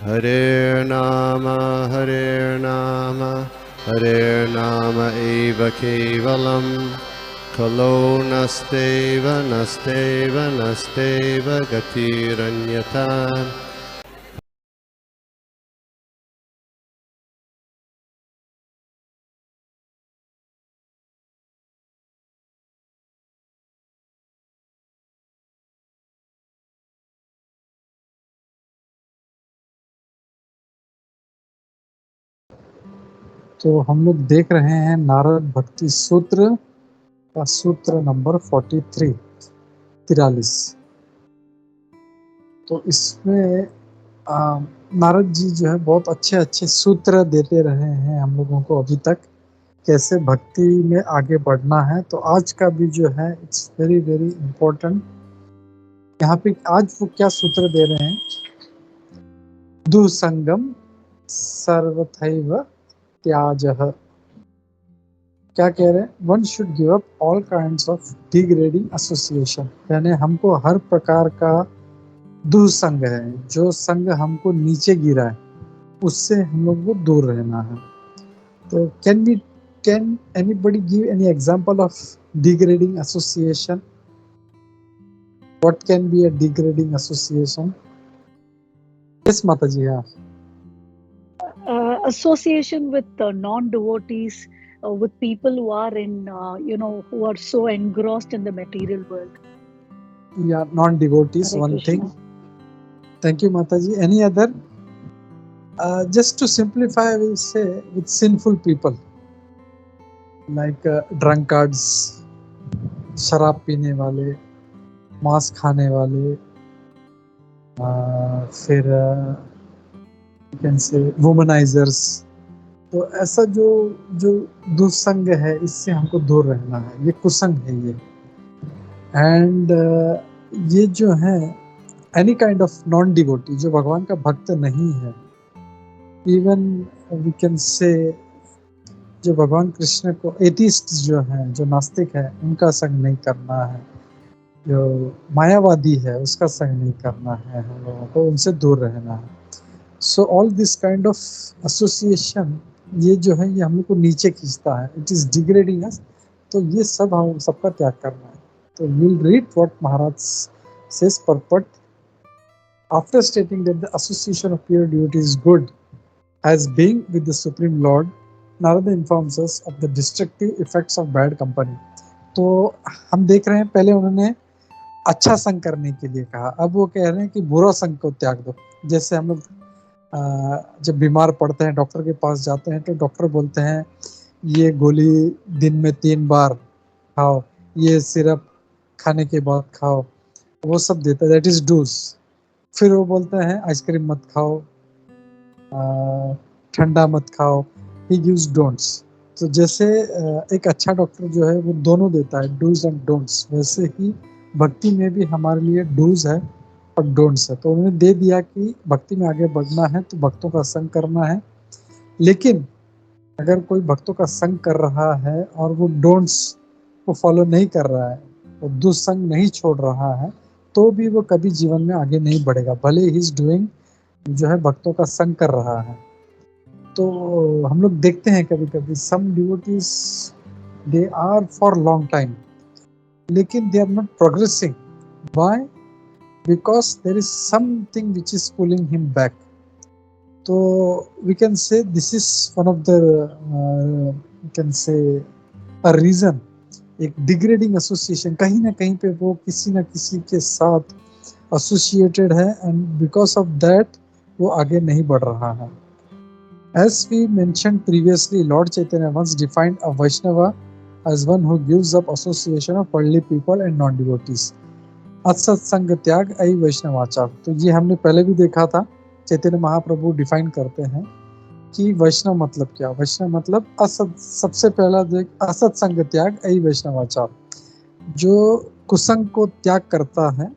Hare Nama, Hare Nama eva kevalam, Kalo nasteva, nasteva, nasteva gatiranyata. तो हम लोग देख रहे हैं नारद भक्ति सूत्र का सूत्र नंबर 43। तो इसमें नारद जी जो है बहुत अच्छे अच्छे सूत्र देते रहे हैं हम लोगों को अभी तक, कैसे भक्ति में आगे बढ़ना है। तो आज का भी जो है इट्स वेरी वेरी इम्पोर्टेंट। यहाँ पे आज वो क्या सूत्र दे रहे हैं, दुसंगम सर्वथैव त्याजः। क्या कह रहे हैं, one should give up all kinds of degrading association, यानी हमको हर प्रकार का दुसंग है, जो संग हमको नीचे गिरा है उससे हम लोग को दूर रहना है। तो can anybody give any example of degrading association? What can be a degrading association? Yes माता जी। हाँ, association with non-devotees, with people who are in, who are so engrossed in the material world. Yeah, non-devotees, Hare one Krishna. thing. Thank you, Mataji. Any other? Just to simplify, I will say with sinful people, like drunkards, शराब पीने वाले, मांस खाने वाले, फिर can say वुमनाइजर्स। तो ऐसा जो जो दुसंग है, इससे हमको दूर रहना है, ये कुसंग है ये। एंड ये जो है any kind of non devotee, जो भगवान का भक्त नहीं है, इवन वी कैन से जो भगवान कृष्ण को, एथिस्ट जो है, जो नास्तिक है, उनका संग नहीं करना है, जो मायावादी है उसका संग नहीं करना है, हम लोगों को उनसे दूर रहना है। So all this kind of association, ये जो है ये हम लोग को नीचे खींचता है, इट इज डिग्रेडिंग अस। तो ये सब हम सबका त्याग करना है। तो will read what Maharaj says purport after stating that the association of pure devotee is good as being with the Supreme Lord. Narada informs us of the destructive effects of bad company. तो हम देख रहे हैं, पहले उन्होंने अच्छा संग करने के लिए कहा, अब वो कह रहे हैं कि बुरा संग को त्याग दो। जैसे हम लोग जब बीमार पड़ते हैं, डॉक्टर के पास जाते हैं, तो डॉक्टर बोलते हैं ये गोली दिन में 3 बार खाओ, ये सिरप खाने के बाद खाओ, वो सब देता है, दैट इज डूज। फिर वो बोलते हैं आइसक्रीम मत खाओ, ठंडा मत खाओ, ही गिव्स डोंट्स। तो जैसे एक अच्छा डॉक्टर जो है वो दोनों देता है, डूज एंड डोंट्स, वैसे ही भक्ति में भी हमारे लिए डूज है और डोंट्स है। तो उन्होंने दे दिया कि भक्ति में आगे बढ़ना है तो भक्तों का संग करना है, लेकिन अगर कोई भक्तों का संग कर रहा है और वो डोंट्स को फॉलो नहीं कर रहा है, वो दुसंग नहीं छोड़ रहा है, तो भी वो कभी जीवन में आगे नहीं बढ़ेगा, भले ही इज डूइंग जो है भक्तों का संग कर रहा है। तो हम लोग देखते हैं कभी कभी some devotees, they are for long time, लेकिन they are not progressing. Why? Because there is something which is pulling him back. तो we can say this is one of the can say a reason, एक degrading association, कहीं ना कहीं पे वो किसी ना किसी के साथ एसोसिएटेड है, एंड बिकॉज ऑफ दैट वो आगे नहीं बढ़ रहा है। As we mentioned previously, Lord Chaitanya once defined a Vaishnava as one who gives up association of worldly people and non-devotees. असत संग त्याग अई वैष्णवाचार। तो ये हमने पहले भी देखा था, चैतन्य महाप्रभु डिफाइन करते हैं कि वैष्णव मतलब क्या। वैष्णव मतलब असत, सबसे पहला जो असत संग त्याग अई वैष्णवाचार, जो कुसंग को त्याग करता है,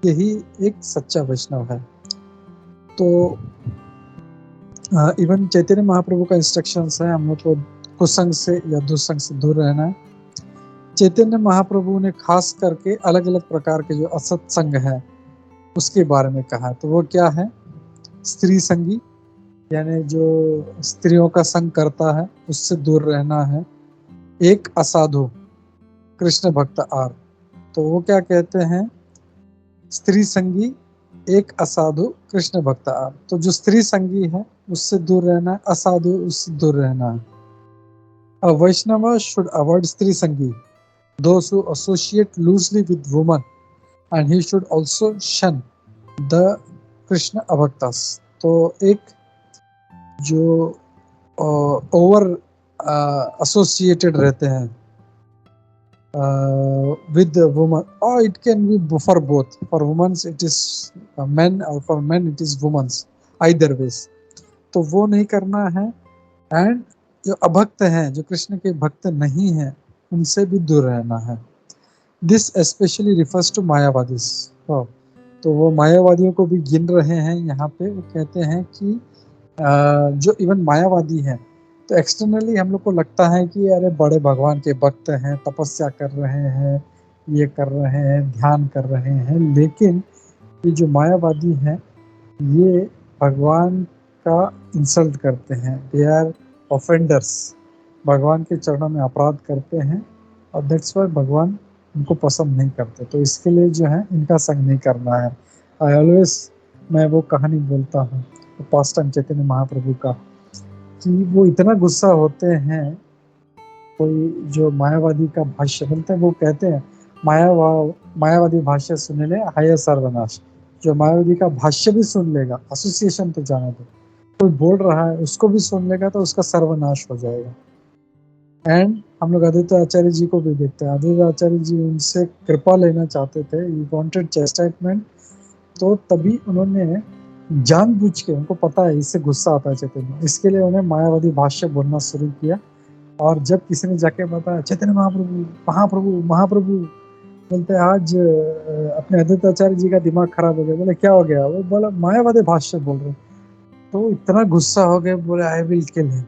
यही एक सच्चा वैष्णव है। तो इवन चैतन्य महाप्रभु का इंस्ट्रक्शंस है हम लोग को कुसंग से या दुसंग से दूर रहना है। चैतन्य महाप्रभु ने खास करके अलग अलग प्रकार के जो असत संग है उसके बारे में कहा। तो वो क्या है, स्त्री संगी यानी जो स्त्रियों का संग करता है उससे दूर रहना है। एक असाधु कृष्ण भक्त आर, तो वो क्या कहते हैं, स्त्री संगी एक असाधु कृष्ण भक्त आर, तो जो स्त्री संगी है उससे दूर रहना है, असाधु उससे दूर रहना है। A Vaishnava should avoid स्त्री संगी, those who associate loosely with women, and he should also shun the Krishna अभक्तास। तो एक जो ओवर एसोसिएटेड रहते हैं with the woman, or it can be for both, for women it is men or for men it is women's, either ways, तो वो नहीं करना है। एंड जो अभक्त हैं, जो कृष्ण के भक्त नहीं हैं, उनसे भी दूर रहना है। दिस स्पेशली रिफर्स टू मायावादीस, तो वो मायावादियों को भी गिन रहे हैं यहाँ पे। वो कहते हैं कि जो इवन मायावादी हैं, तो एक्सटर्नली हम लोग को लगता है कि अरे बड़े भगवान के भक्त हैं, तपस्या कर रहे हैं, ये कर रहे हैं, ध्यान कर रहे हैं, लेकिन ये जो मायावादी हैं ये भगवान का इंसल्ट करते हैं, दे आर ऑफेंडर्स, भगवान के चरणों में अपराध करते हैं, और दैट्स वाई भगवान उनको पसंद नहीं करते। तो इसके लिए जो है इनका संग नहीं करना है। आई ऑलवेज, मैं वो कहानी बोलता हूँ पास्ट टाइम चैतन्य महाप्रभु का, कि वो इतना गुस्सा होते हैं, कोई जो मायावादी का भाष्य बोलते हैं, वो कहते हैं मायावादी भाष्य सुन ले हाय सर्वनाश, जो मायावादी का भाष्य भी सुन लेगा, एसोसिएशन तो जाने दो, कोई बोल रहा है उसको भी सुन लेगा तो उसका सर्वनाश हो जाएगा। एंड हम लोग आदित्य आचार्य जी को भी देखते हैं, आदित्य आचार्य जी उनसे कृपा लेना चाहते थे, ही वांटेड चेस्टाइटमेंट, तो तभी उन्होंने जानबूझ के, उनको पता है इससे गुस्सा आता है चैतन्य, इसके लिए उन्हें मायावादी भाष्य बोलना शुरू किया। और जब किसी ने जाके बताया चैतन्य महाप्रभु महाप्रभु महाप्रभु, बोलते आज अपने आदित्य आचार्य जी का दिमाग खराब हो गया। बोले क्या हो गया? वो बोला मायावादी भाष्य बोल रहे। तो इतना गुस्सा हो गया, बोले I will kill him,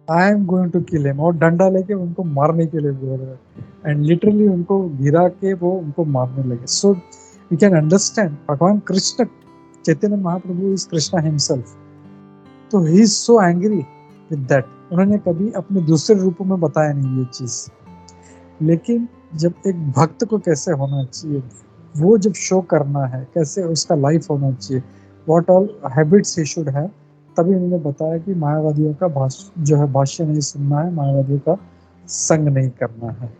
I am going to kill him, और डंडा लेके उनको मारने के लिए बोल रहे, एंड लिटरली उनको गिरा के वो उनको मारने लगे। सो वी कैन अंडरस्टैंड भगवान कृष्ण, चैतन्य महाप्रभु इज कृष्णा हिमसेल्फ, तो he is so angry with that. उन्होंने कभी अपने दूसरे रूपों में बताया नहीं ये चीज, लेकिन जब एक भक्त को कैसे होना चाहिए, वो जब शो करना है, कैसे उसका लाइफ होना चाहिए, what all habits he should have, तभी उन्होंने बताया कि मायावादियों का जो है भाष्य नहीं सुनना है, मायावादियों का संग नहीं करना है।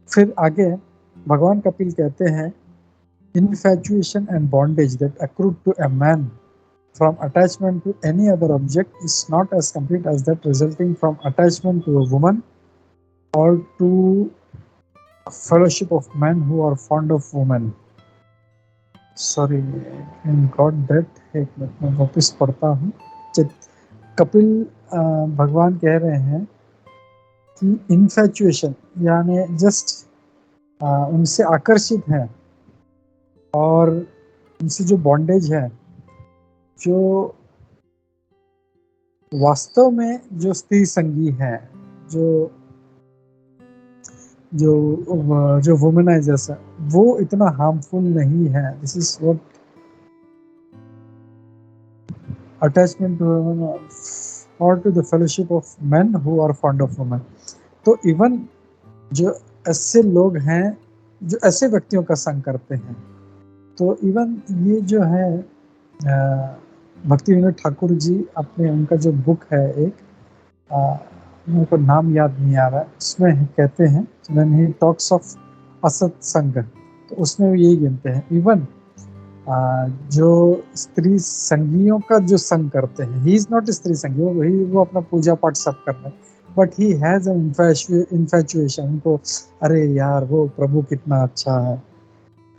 फिर आगे भगवान कपिल कहते हैं, infatuation and bondage that accrue to a man from attachment to any other object is not as complete as that resulting from attachment to a woman or to a fellowship of men who are fond of women. Sorry, I got that. एक minute में वापस पढ़ता हूँ। कपिल भगवान कह रहे हैं कि इन्फैचुएशन यानी जस्ट उनसे आकर्षित है, और उनसे जो बॉन्डेज है, जो वास्तव में जो स्त्री संगी है, जो जो जो वुमनाइजर्स है, वो इतना हार्मफुल नहीं है। This is what attachment to women और to the fellowship of men who are fond of women. तो इवन जो ऐसे लोग हैं, जो ऐसे व्यक्तियों का संग करते हैं, तो इवन ये जो है भक्ति विनोद ठाकुर जी अपने, उनका जो बुक है एक, मेरे को नाम याद नहीं आ रहा है, उसमें कहते हैं व्हेन ही टॉक्स ऑफ असत संग, तो उसमें यही गिनते हैं इवन जो स्त्री संगियों का जो संग करते हैं, ही इज नॉट स्त्री संगी, वो अपना पूजा पाठ सब कर रहे हैं, but he has an infatuation, उनको अरे यार वो प्रभु कितना अच्छा है,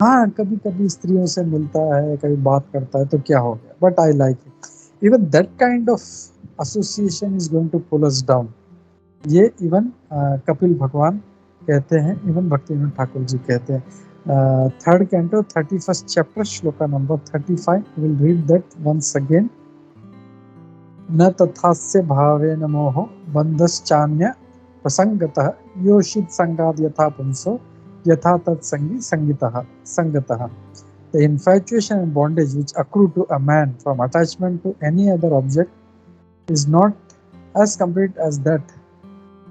हाँ कभी कभी स्त्रियों से मिलता है, कभी बात करता है, तो क्या हो गया, but I like it. Even that kind of association is going to pull us down, ये इवन कपिल भगवान कहते हैं, इवन भक्ति विनोद ठाकुर जी कहते हैं। थर्ड कैंटो 31st चैप्टर श्लोका number 35, will read that once again. न तथास्य भावेन मोहो बंधश्चान्य प्रसंगतः योषित संगाद यथा पुंसो यथा तत्संगी संगतः। The infatuation and bondage which accrue to a man from attachment to any other object is not as complete as that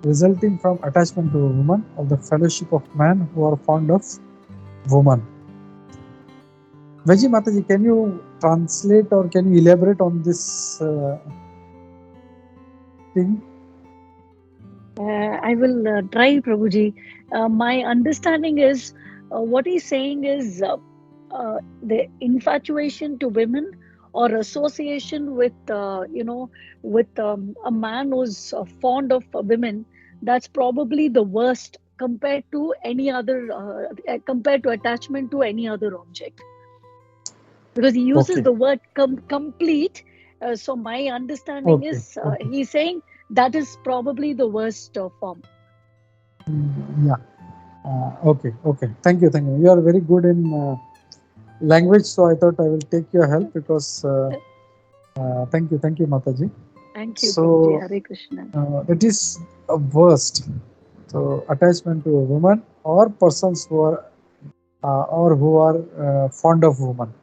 resulting from attachment to a woman or the fellowship of men who are fond of woman. Veji Mataji, can you translate or can you elaborate on this thing? I will try, Prabhuji. My understanding is what he's saying is the infatuation to women or association with a man who's fond of women. That's probably the worst compared to any other compared to attachment to any other object, because he uses Okay. the word complete. So my understanding Okay. is Okay. he's saying that is probably the worst form. Yeah. Okay. Okay. Thank you. Thank you. You are very good in language, so I thought I will take your help because. Thank you. Thank you, Mataji. Thank you, So Prabhuji. Hare Krishna. it is a worst. So attachment to a woman or persons who are fond of woman.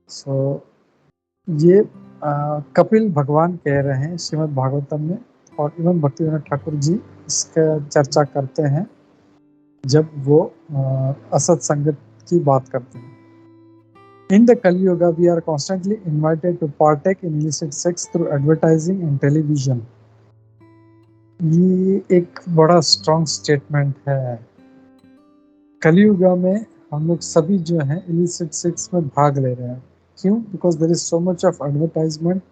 So ये कपिल भगवान कह रहे हैं श्रीमद् भागवतम में, और even Bhaktivinod Thakur ji इसका चर्चा करते हैं जब वो असत संगत की बात करते हैं. In the Kali Yuga, we are constantly invited to partake in illicit sex through advertising and television. ये एक बड़ा स्ट्रॉन्ग स्टेटमेंट है. कलियुगा में हम लोग सभी जो हैं illicit sex में भाग ले रहे हैं. क्यों? Because there is so much of advertisement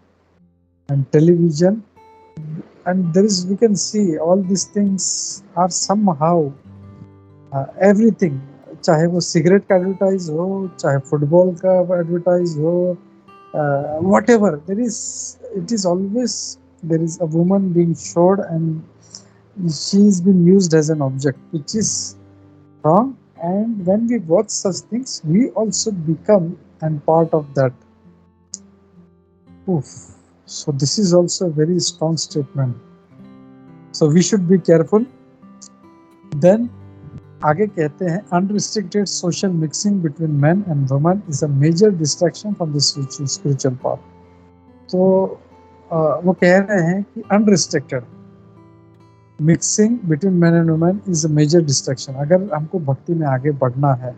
and television, and there is, we can see all these things are somehow everything, चाहे वो सिगरेट का एडवर्टाइज हो, चाहे फुटबॉल का एडवर्टाइज हो, whatever there is, it is always there is a woman being showed and she is being used as an object, which is wrong. And when we watch such things, we also become and part of that. Oof. So this is also a very strong statement. So we should be careful. Then आगे कहते हैं unrestricted social mixing between man and woman is a major distraction from the spiritual path. तो वो कह रहे हैं कि unrestricted mixing between man and woman is a major distraction. अगर हमको भक्ति में आगे बढ़ना है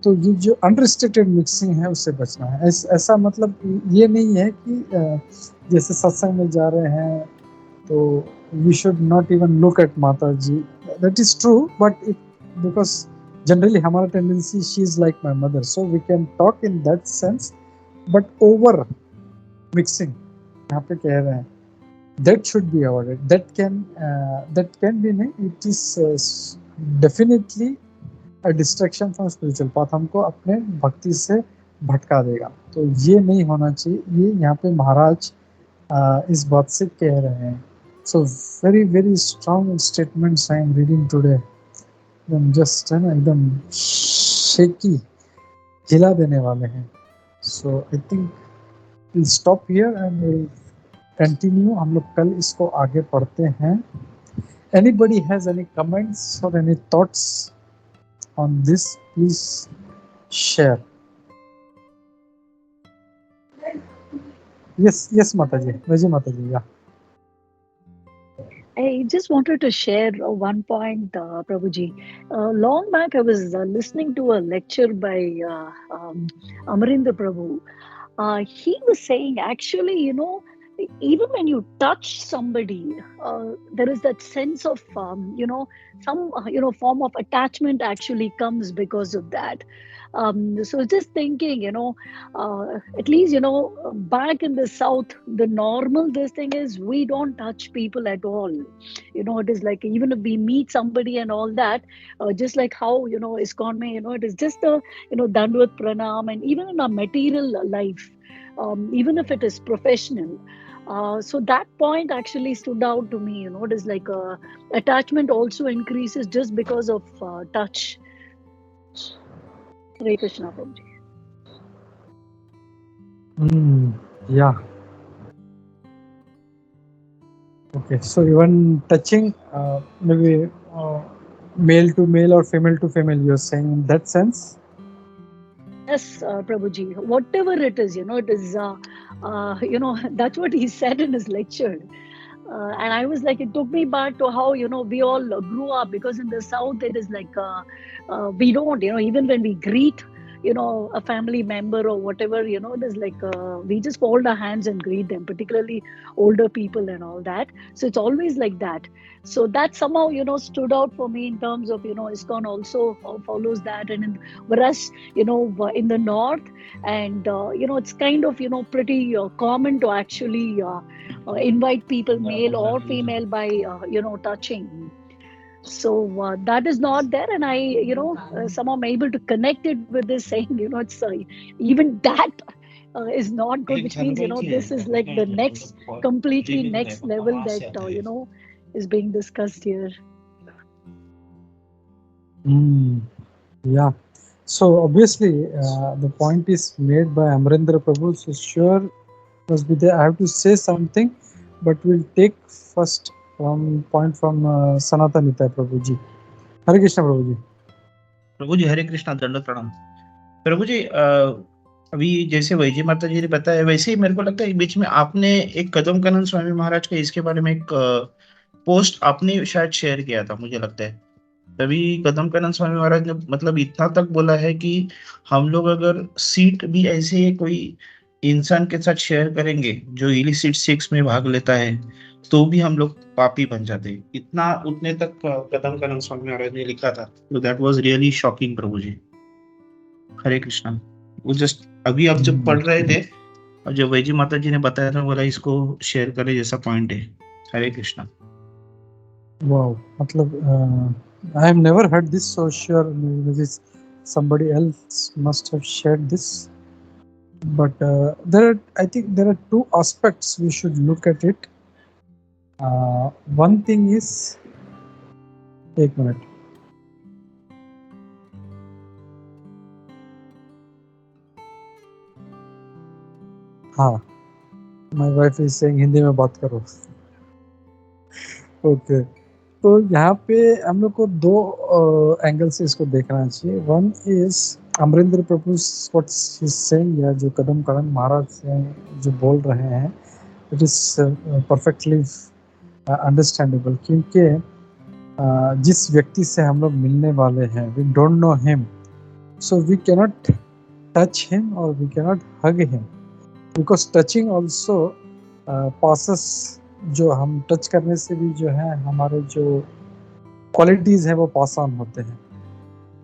तो ये जो अनरिस्ट्रिक्टेड मिक्सिंग है उससे बचना है. ऐसा मतलब ये नहीं है कि जैसे सत्संग में जा रहे हैं तो we should not even look at Mataji. That is true, but because generally हमारा tendency, she is like my mother, so we can talk in that sense, but over mixing यहाँ पे कह रहे हैं that should be avoided. That can be नहीं, it is definitely a distraction from spiritual path. हमको अपने भक्ति से भटका देगा, तो ये नहीं होना चाहिए. ये यहाँ पे महाराज इस बात से कह रहे हैं. So very very strong statements I am reading today. एकदम just है ना, एकदम shaky, हिला देने वाले हैं. So I think we'll stop here and we'll continue. हम लोग कल इसको आगे पढ़ते हैं. Anybody has any comments or any thoughts on this? Please share. Yes, Mataji, Vijay Mataji, yeah. I just wanted to share one point, Prabhuji. Long back, I was listening to a lecture by Amarendra Prabhu. He was saying, actually, even when you touch somebody, there is that sense of, some, form of attachment actually comes because of that. So just thinking, at least, back in the South, the normal this thing is we don't touch people at all. It is like, even if we meet somebody and all that, just like how, ISKCON mein, it is just a, Dandvat Pranam, and even in our material life, even if it is professional. So that point actually stood out to me. It is like attachment also increases just because of touch. Hare Krishna, Prabhuji. Yeah. Okay, so even touching, maybe male to male or female to female, you're saying in that sense? yes, Prabhuji, whatever it is, it is, that's what he said in his lecture. And I was like, it took me back to how, we all grew up, because in the South, it is like, we don't, even when we greet, a family member or whatever, it is like, we just fold our hands and greet them, particularly older people and all that. So it's always like that. So that somehow, stood out for me in terms of, ISKCON also follows that. And whereas, in the North, and, it's kind of, pretty common to actually invite people, male or female, by, touching. So that is not there. And I, somehow I'm able to connect it with this saying, it's even that is not good, which means, this is like the next, completely next level that, is being discussed here. Yeah. So obviously, the point is made by Amarendra Prabhu. So sure, must be there. I have to say something, but we'll take first point from Sanatanita Prabhuji. Hare Krishna Prabhuji. प्रभु जी हरे कृष्णा, दंडवत प्रणाम। प्रभु जी अभी जैसे veggie माता जी ने बताया, वैसे ही मेरे को लगता है बीच में आपने एक कदम कानन स्वामी महाराज के इसके बारे में एक पोस्ट आपने शायद शेयर किया था, मुझे लगता है। तभी कदम कानन स्वामी महाराज ने मतलब इतना तक बोला है कि हम लोग अगर सीट भी ऐसे कोई इंसान के साथ शेयर करेंगे जो इलिसिट सेक्स में भाग लेता है, तो भी हम लोग पापी बन जाते हैं। इतना उतने तक कदम कानन स्वामी महाराज ने लिखा था। तो दैट वाज रियली शॉकिंग प्रभु जी। हरे कृष्णा। वो जस्ट अभी आप जब पढ़ रहे थे और जब वैजी माता जी ने बताया था, बोला इसको शेयर करें जैसा पॉइंट है। हरे कृष्णा। Wow, मतलब I have never heard this, so sure maybe somebody else must have shared this. But I think there are two aspects we should look at it. One thing is, एक minute, हाँ, my wife is saying Hindi में बात करो। Okay, तो यहाँ पे हम लोग को दो एंगल से इसको देखना चाहिए। One is Amarinder Prabhu what he is saying, या जो कदम कानन महाराज जो बोल रहे हैं, इट इज परफेक्टली अंडरस्टैंडेबल, क्योंकि जिस व्यक्ति से हम लोग मिलने वाले हैं, we don't know him, so we cannot touch him और we cannot hug him, because touching also passes, जो हम टच करने से भी जो है हमारे जो क्वालिटीज़ है वो पास ऑन होते हैं।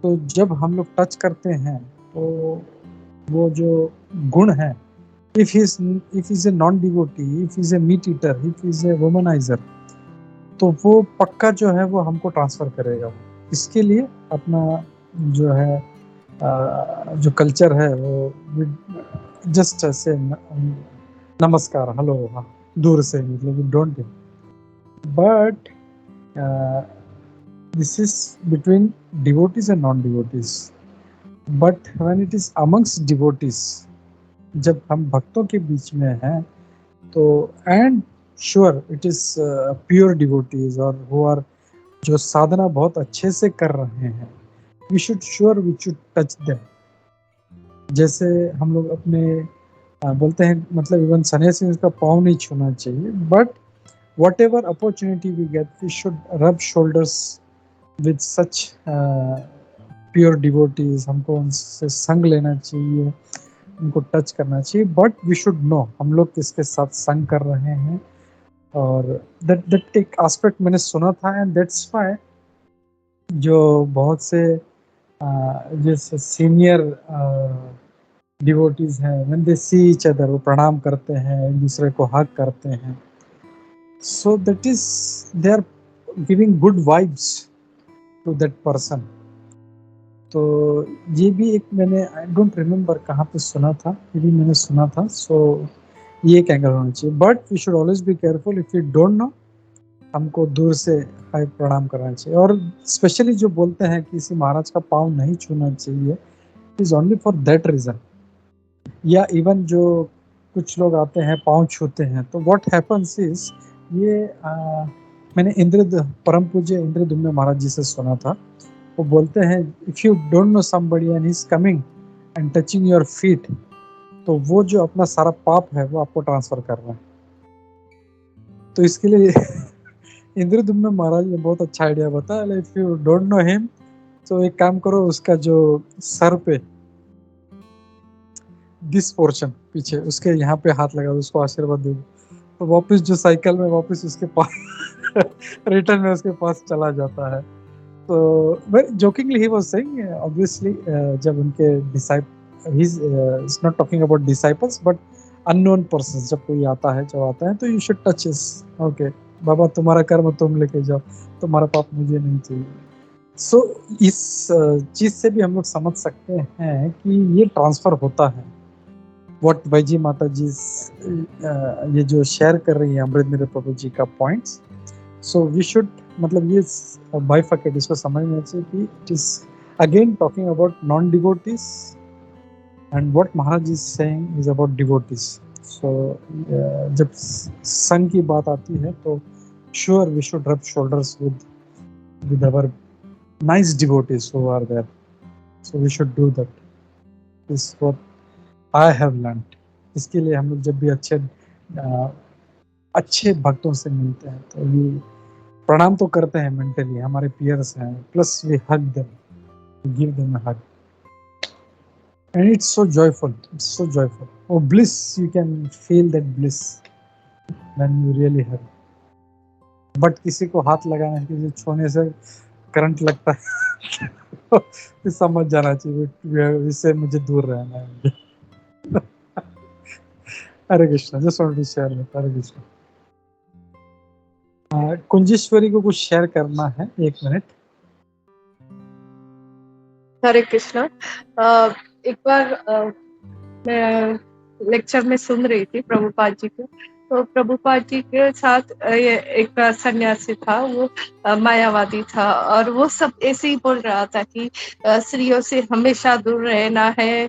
तो जब हम लोग टच करते हैं तो वो जो गुण है, if is a non devotee, if is a meat eater, if is a womaniser, तो वो पक्का जो है वो हमको ट्रांसफर करेगा। इसके लिए अपना जो है जो कल्चर है वो जस्ट ऐसे नमस्कार, हेलो, दूर से, मतलब don't do, but this is between devotees and non-devotees. But when it is amongst devotees, जब हम भक्तों के बीच में हैं, तो and sure it is pure devotees और who are जो साधना बहुत अच्छे से कर रहे हैं, we should touch them. जैसे हम लोग अपने बोलते हैं, मतलब इवन सन्यासी उसका पाँव नहीं छूना चाहिए, but whatever opportunity we get, we should rub shoulders with such pure devotees. हमको उनसे संग लेना चाहिए, उनको टच करना चाहिए, but we should know हम लोग किसके साथ संग कर रहे हैं। और that एक aspect मैंने सुना था, and that's why जो बहुत से जैसे सीनियर डिवोटीज हैं, when they see each other, वो प्रणाम करते हैं, एक दूसरे को हग करते हैं, so that is they are giving good vibes to that person. तो ये भी एक मैंने आई डोंट रिमेम्बर कहाँ पे सुना था, ये भी मैंने सुना था। सो ये एक एंगल होना चाहिए, but we should always be careful. If you don't know, हमको दूर से हाय प्रणाम करना चाहिए। और स्पेशली जो बोलते हैं कि किसी महाराज का पाँव नहीं छूना चाहिए, is only for that reason. या इवन जो कुछ लोग आते हैं पाँव छूते हैं, तो व्हाट हैपन्स इज, ये मैंने परम पूज्य इंद्रदुम्न महाराज जी से सुना था। वो बोलते हैं, if you don't know somebody and he is coming and touching your feet, तो वो जो अपना सारा पाप है वो आपको ट्रांसफर कर रहा है। तो इसके लिए इंद्रदुम्न महाराज ने बहुत अच्छा आइडिया बताया। If you don't know him, तो एक काम करो, उसका जो सर पे दिस पोर्शन पीछे उसके यहाँ पे हाथ लगा दो, उसको आशीर्वाद दे दो, तो वापस जो साइकिल में वापस उसके पास रिटर्न में उसके पास चला जाता है। तो jokingly he was saying, obviously जब उनके disciple, is not talking about disciples but unknown person, जब कोई आता है तो you should touch his, okay बाबा तुम्हारा कर्म तुम लेके जाओ, तुम्हारा पाप मुझे नहीं चाहिए। सो इस चीज से भी हम लोग समझ सकते हैं कि ये ट्रांसफर होता है। व्हाट वैजी माता जी ये जो शेयर कर रही है अमृत प्रभु जी का पॉइंट्स, सो वी शुड, मतलब ये बाइफर्केट इसको समझना चाहिए कि it is again talking about non devotees and what Maharaj is saying is about devotees. So जब संघ की बात आती है तो sure we should rub shoulders with our nice devotees who are there, so we should do that is what I have learned. इसके लिए हम लोग जब भी अच्छे भक्तों से मिलते हैं तो ये प्रणाम तो करते हैं मेंटली, हमारे पियर्स हैं, plus we hug them, give them a hug, and it's so joyful, it's so joyful. और bliss, you can feel that bliss when you really hug. But किसी को हाथ लगाने, किसी छूने से करंट लगता है तो समझ जाना चाहिए इससे मुझे दूर रहना है। Hare Krishna, just want to share with Hare Krishna. Kunjeshwari को कुछ शेयर करना है, 1 मिनट। हरे कृष्णा। एक बार मैं लेक्चर में सुन रही थी प्रभुपाद जी को, तो प्रभुपाद जी के साथ ये एक सन्यासी था, वो मायावादी था, और वो सब ऐसे ही बोल रहा था कि स्त्रियों से हमेशा दूर रहना है,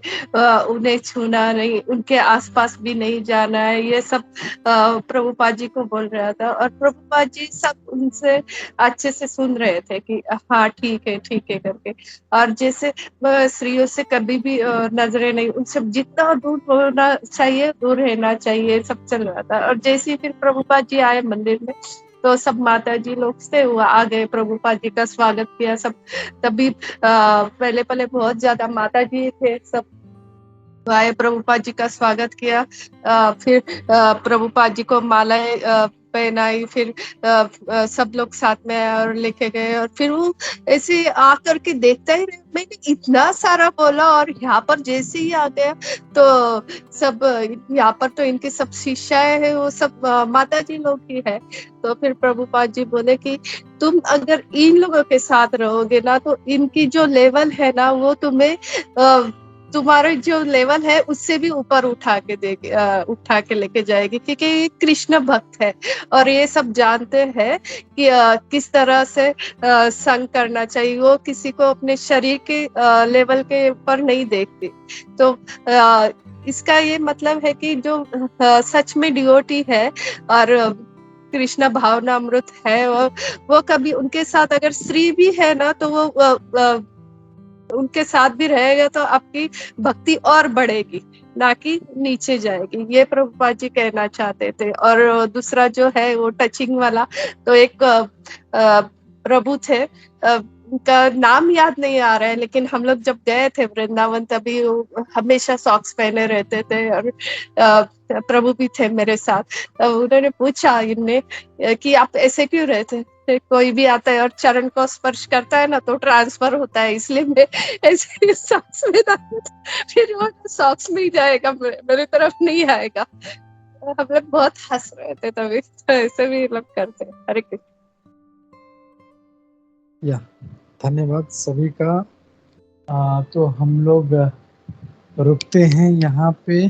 उन्हें छूना नहीं, उनके आसपास भी नहीं जाना है, ये सब प्रभुपाद जी को बोल रहा था। और प्रभुपाद जी सब उनसे अच्छे से सुन रहे थे कि हाँ ठीक है करके। और जैसे स्त्रियों से कभी भी नजरें नहीं, उनसे जितना दूर होना चाहिए दूर रहना चाहिए, सब चल रहा था। और जैसे ही फिर प्रभुपाद जी आए मंदिर में, तो सब माता जी लोग से वो आ गए, प्रभुपाद जी का स्वागत किया सब। तभी पहले बहुत ज्यादा माता जी थे, सब आए, प्रभुपाद जी का स्वागत किया। फिर प्रभुपाद जी को मालाएं पहनाई, फिर सब लोग साथ में आए और लेके गए। और फिर वो ऐसे आकर के देखता ही रहे, मैंने इतना सारा बोला, और यहाँ पर जैसे ही आ गया तो सब यहाँ पर तो इनके सब शिष्याएं हैं, वो सब माता जी लोग ही है। तो फिर प्रभुपाद जी बोले कि तुम अगर इन लोगों के साथ रहोगे ना, तो इनकी जो लेवल है ना, वो तुम्हें तुम्हारे जो लेवल है उससे भी ऊपर उठा के लेके जाएगी, क्योंकि ये कृष्ण भक्त है और ये सब जानते हैं कि किस तरह से संग करना चाहिए। वो किसी को अपने शरीर के लेवल के ऊपर नहीं देखती। तो इसका ये मतलब है कि जो सच में डिवोटी है और कृष्ण भावना अमृत है, और वो कभी उनके साथ अगर स्त्री भी है ना, तो वो उनके साथ भी रहेगा तो आपकी भक्ति और बढ़ेगी, ना कि नीचे जाएगी। ये प्रभुपाद जी कहना चाहते थे। और दूसरा जो है वो टचिंग वाला, तो एक प्रभु थे, उनका नाम याद नहीं आ रहा है, लेकिन हम लोग जब गए थे वृंदावन, तभी वो हमेशा सॉक्स पहने रहते थे, और प्रभु भी थे मेरे साथ। उन्होंने पूछा इनने कि आप ऐसे क्यों रहते, कोई भी आता है और चरण को स्पर्श करता है ना तो ट्रांसफर होता है, इसलिए मैं ऐसे सॉक्स में फिर वो सॉक्स में ही जाएगा, मेरी तरफ नहीं आएगा। हम लोग बहुत हंस रहे थे तभी, तो ऐसे भी लोग करते हैं। हरे कृष्ण। या धन्यवाद सभी का। तो हम लोग रुकते हैं यहाँ पे।